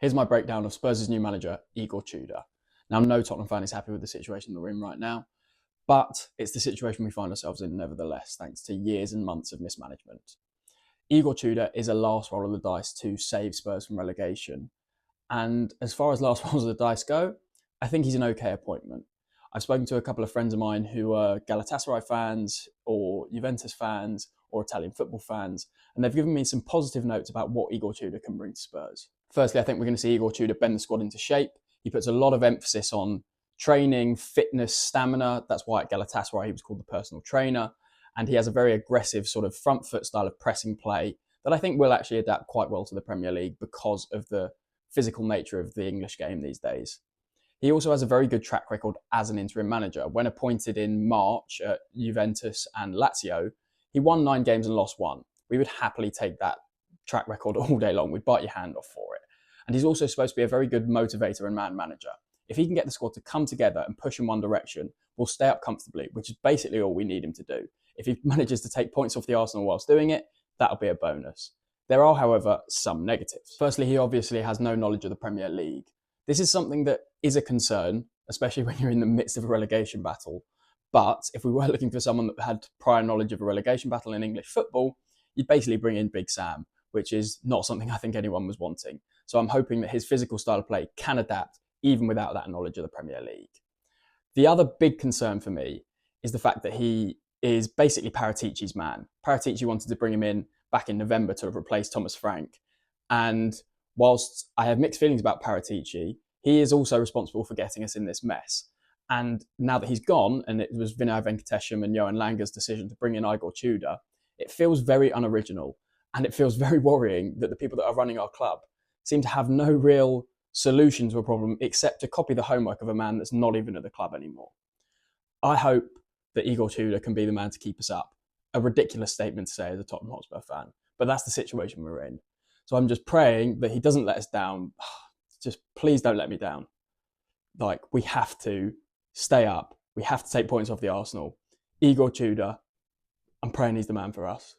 Here's my breakdown of Spurs' new manager, Igor Tudor. Now, no Tottenham fan is happy with the situation that we're in right now, but it's the situation we find ourselves in nevertheless, thanks to years and months of mismanagement. Igor Tudor is a last roll of the dice to save Spurs from relegation. And as far as last rolls of the dice go, I think he's an okay appointment. I've spoken to a couple of friends of mine who are Galatasaray fans or Juventus fans or Italian football fans, and they've given me some positive notes about what Igor Tudor can bring to Spurs. Firstly, I think we're going to see Igor Tudor bend the squad into shape. He puts a lot of emphasis on training, fitness, stamina. That's why at Galatasaray he was called the personal trainer. And he has a very aggressive sort of front foot style of pressing play that I think will actually adapt quite well to the Premier League because of the physical nature of the English game these days. He also has a very good track record as an interim manager. When appointed in March at Juventus and Lazio, he won 9 games and lost 1. We would happily take that track record all day long. We'd bite your hand off for it. And he's also supposed to be a very good motivator and man manager. If he can get the squad to come together and push in one direction, we'll stay up comfortably, which is basically all we need him to do. If he manages to take points off the Arsenal whilst doing it, that'll be a bonus. There are, however, some negatives. Firstly, he obviously has no knowledge of the Premier League. This is something that is a concern, especially when you're in the midst of a relegation battle. But if we were looking for someone that had prior knowledge of a relegation battle in English football, you'd basically bring in Big Sam, which is not something I think anyone was wanting. So I'm hoping that his physical style of play can adapt even without that knowledge of the Premier League. The other big concern for me is the fact that he is basically Paratici's man. Paratici wanted to bring him in back in November to replace Thomas Frank. And whilst I have mixed feelings about Paratici, he is also responsible for getting us in this mess. And now that he's gone, and it was Vinay Venkatesham and Johan Langer's decision to bring in Igor Tudor, it feels very unoriginal. And it feels very worrying that the people that are running our club seem to have no real solution to a problem except to copy the homework of a man that's not even at the club anymore. I hope that Igor Tudor can be the man to keep us up. A ridiculous statement to say as a Tottenham Hotspur fan, but that's the situation we're in. So I'm just praying that he doesn't let us down. Just please don't let me down. Like, we have to stay up. We have to take points off the Arsenal. Igor Tudor, I'm praying he's the man for us.